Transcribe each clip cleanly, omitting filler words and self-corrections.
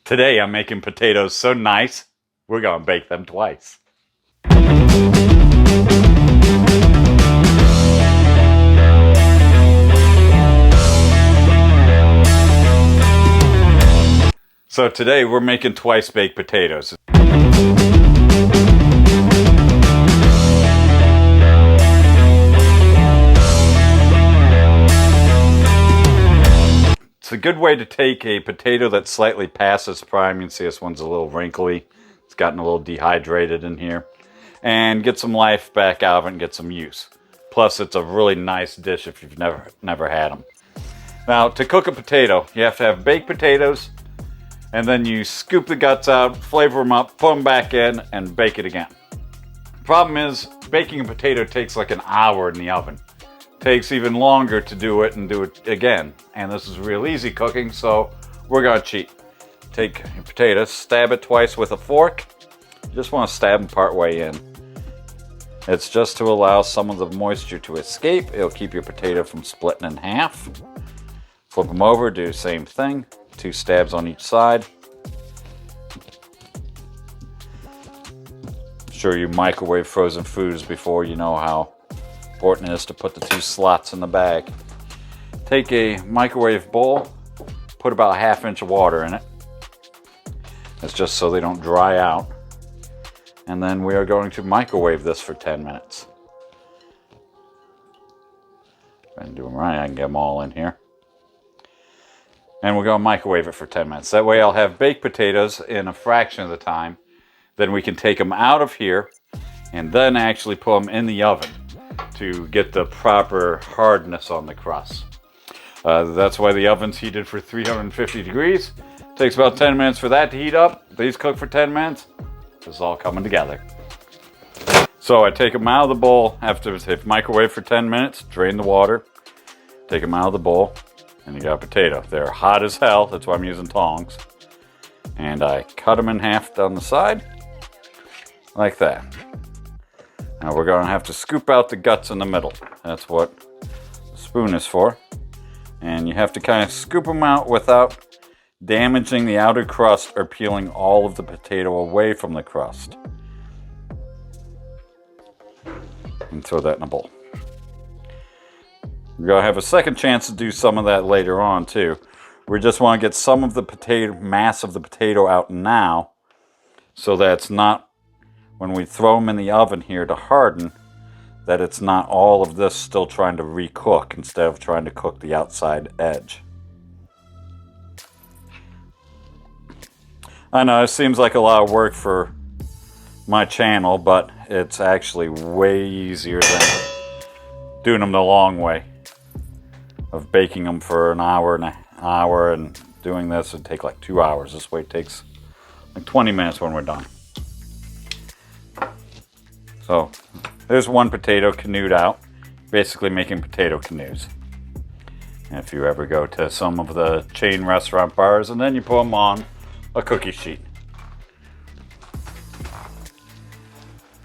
Today I'm making potatoes so nice, we're gonna bake them twice. So today we're making twice baked potatoes. It's a good way to take a potato that's slightly past its prime. You can see this one's a little wrinkly. It's gotten a little dehydrated in here. And get some life back out of it and get some use. Plus, it's a really nice dish if you've never had them. Now, to cook a potato, you have to have baked potatoes, and then you scoop the guts out, flavor them up, put them back in, and bake it again. Problem is, baking a potato takes like an hour in the oven. Takes even longer to do it and do it again. And this is real easy cooking, so we're gonna cheat. Take your potatoes, stab it twice with a fork. You just want to stab them part way in. It's just to allow some of the moisture to escape. It'll keep your potato from splitting in half. Flip them over, do the same thing. 2 stabs on each side. Sure you microwave frozen foods before you know how important it is to put the 2 slots in the bag. Take a microwave bowl, put about a ½ inch of water in it. That's just so they don't dry out. And then we are going to microwave this for 10 minutes. If I can do them right, I can get them all in here. And we're going to microwave it for 10 minutes. That way I'll have baked potatoes in a fraction of the time. Then we can take them out of here and then actually put them in the oven to get the proper hardness on the crust. That's why the oven's heated for 350 degrees. Takes about 10 minutes for that to heat up. These cook for 10 minutes. It's all coming together. So I take them out of the bowl after they've microwaved for 10 minutes, drain the water, take them out of the bowl, and you got a potato. They're hot as hell, that's why I'm using tongs. And I cut them in half down the side, like that. Now we're gonna have to scoop out the guts in the middle. That's what the spoon is for. And you have to kind of scoop them out without damaging the outer crust or peeling all of the potato away from the crust. And throw that in a bowl. We're going to have a second chance to do some of that later on too. We just want to get some of the mass of the potato out now, so that it's not, when we throw them in the oven here to harden, that it's not all of this still trying to recook instead of trying to cook the outside edge. I know it seems like a lot of work for my channel, but it's actually way easier than doing them the long way. Of baking them for an hour and doing this would take like 2 hours. This way it takes like 20 minutes when we're done. So there's one potato canoed out, basically making potato canoes. And if you ever go to some of the chain restaurant bars, and then you put them on a cookie sheet.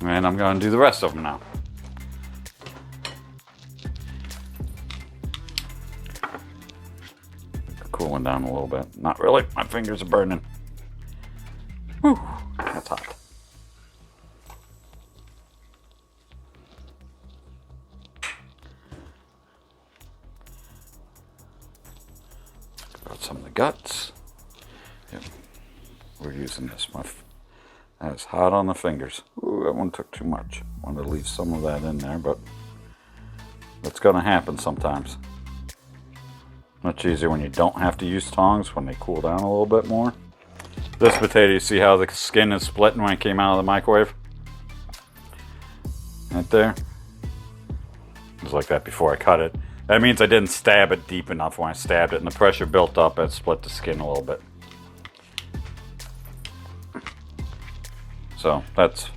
And I'm going to do the rest of them now. Cooling down a little bit. Not really, my fingers are burning. Whew, that's hot. Got some of the guts. Yep. We're using this. That's hot on the fingers. Ooh, that one took too much. Wanted to leave some of that in there, but that's going to happen sometimes. Much easier when you don't have to use tongs, when they cool down a little bit more. This potato, you see how the skin is splitting when it came out of the microwave? Right there. It was like that before I cut it. That means I didn't stab it deep enough when I stabbed it, and the pressure built up and split the skin a little bit. So that's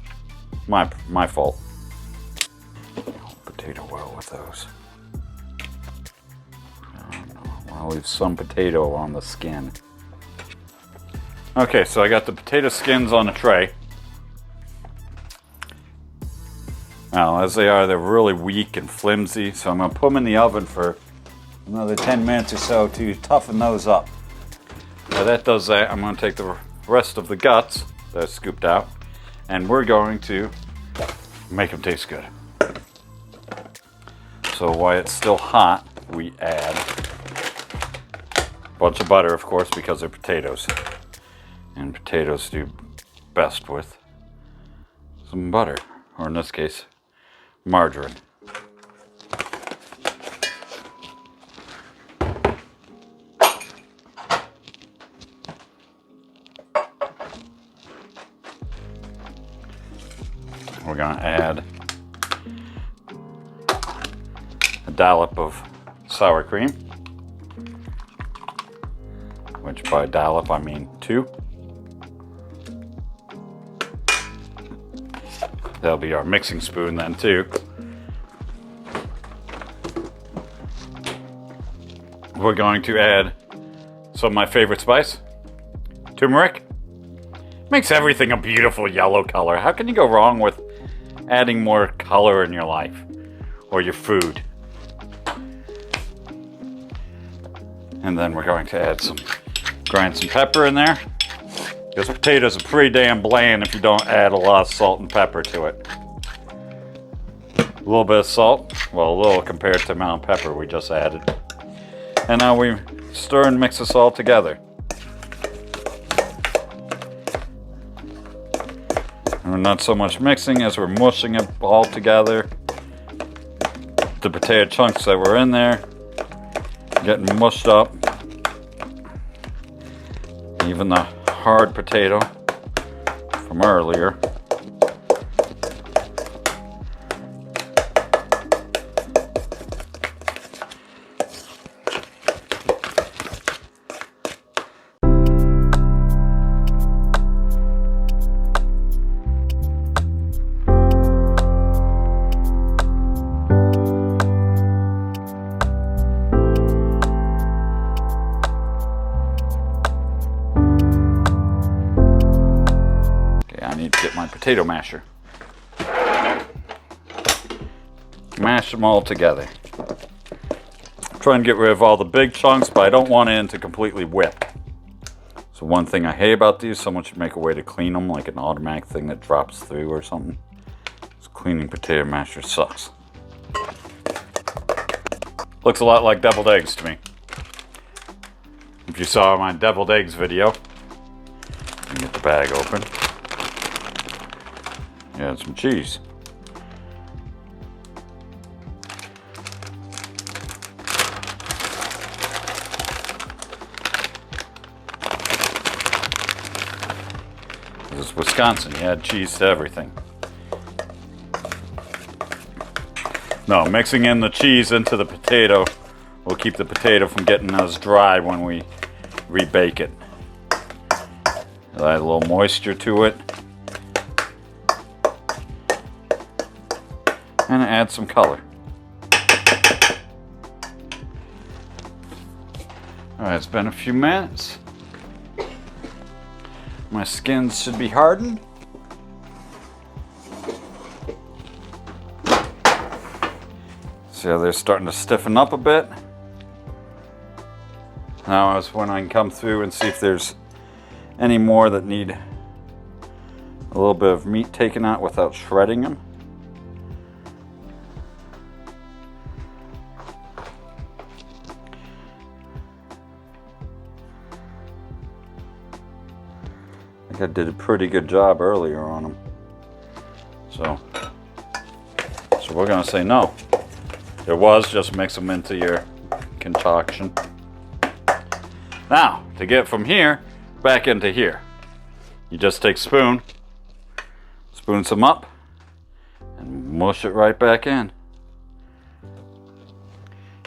my fault. Potato well with those. I'll leave some potato on the skin. Okay, so I got the potato skins on a tray. Now, as they are, they're really weak and flimsy, so I'm going to put them in the oven for another 10 minutes or so to toughen those up. Now that does that, I'm going to take the rest of the guts that I scooped out, and we're going to make them taste good. So while it's still hot, we add a bunch of butter, of course, because they're potatoes. And potatoes do best with some butter, or in this case, margarine. We're going to add a dollop of sour cream, which by dollop I mean 2. That'll be our mixing spoon then too. We're going to add some of my favorite spice, turmeric. Makes everything a beautiful yellow color. How can you go wrong with adding more color in your life or your food? And then we're going to add grind some pepper in there, because potatoes are pretty damn bland if you don't add a lot of salt and pepper to it. A little bit of salt, well, a little compared to the amount of pepper we just added. And now we stir and mix this all together. And we're not so much mixing as we're mushing it all together. The potato chunks that were in there getting mushed up. Even the hard potato from earlier. Get my potato masher. Mash them all together. Try and get rid of all the big chunks, but I don't want it to completely whip. So one thing I hate about these, someone should make a way to clean them, like an automatic thing that drops through or something. This cleaning potato masher sucks. Looks a lot like deviled eggs to me. If you saw my deviled eggs video, let me get the bag open. Add some cheese. This is Wisconsin, you add cheese to everything. No, mixing in the cheese into the potato will keep the potato from getting as dry when we rebake it. Add a little moisture to it. And add some color. Alright, it's been a few minutes. My skins should be hardened. See how they're starting to stiffen up a bit? Now is when I can come through and see if there's any more that need a little bit of meat taken out without shredding them. I did a pretty good job earlier on them. So we're going to say no. There was, just mix them into your concoction. Now, to get from here back into here, you just take a spoon, spoon some up, and mush it right back in.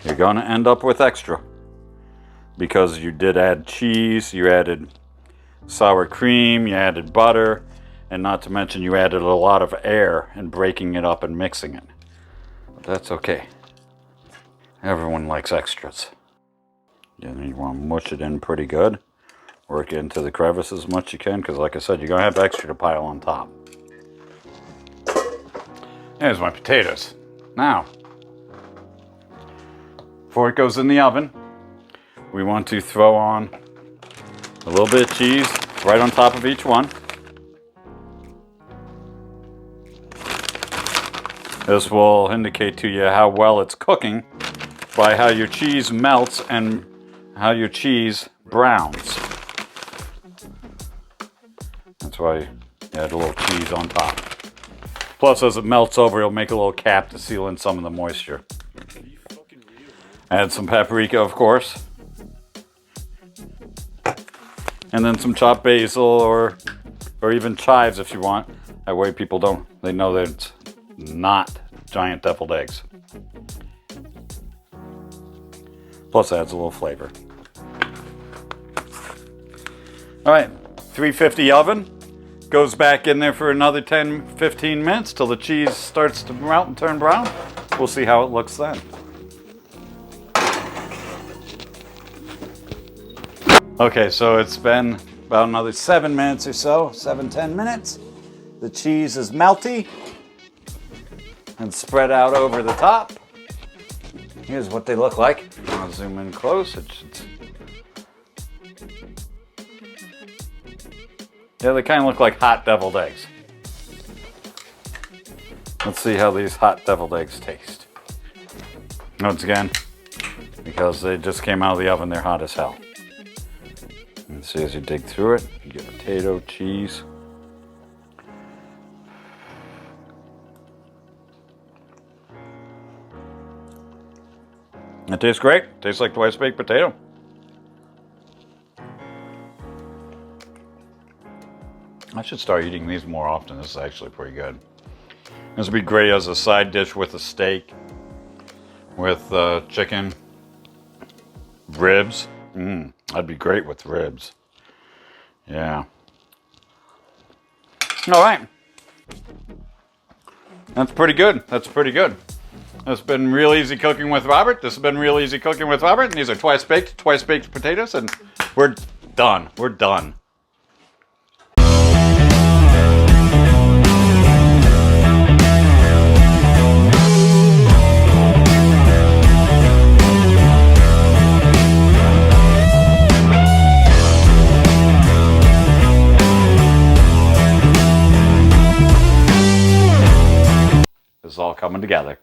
You're going to end up with extra because you did add cheese, you added sour cream, you added butter, and not to mention you added a lot of air in breaking it up and mixing it. But that's okay. Everyone likes extras. And you want to mush it in pretty good. Work it into the crevice as much as you can, because like I said, you're going to have extra to pile on top. There's my potatoes. Now, before it goes in the oven, we want to throw on A little bit of cheese right on top of each one. This will indicate to you how well it's cooking by how your cheese melts and how your cheese browns. That's why you add a little cheese on top. Plus, as it melts over, it'll make a little cap to seal in some of the moisture. Add some paprika, of course. And then some chopped basil or even chives if you want. That way people they know that it's not giant deviled eggs. Plus adds a little flavor. All right, 350 oven. Goes back in there for another 10-15 minutes till the cheese starts to melt and turn brown. We'll see how it looks then. Okay, so it's been about another 7 minutes or so, 7-10 minutes. The cheese is melty and spread out over the top. Here's what they look like. I'll zoom in close. Yeah, they kind of look like hot deviled eggs. Let's see how these hot deviled eggs taste. Once again, because they just came out of the oven, they're hot as hell. And see, as you dig through it, you get potato, cheese. It tastes great. It tastes like twice baked potato. I should start eating these more often. This is actually pretty good. This would be great as a side dish with a steak, with chicken, ribs. That'd be great with ribs. Yeah. All right. That's pretty good. That's pretty good. It's been real easy cooking with Robert. This has been real easy cooking with Robert. And these are twice baked potatoes, and we're done. We're done. It's all coming together.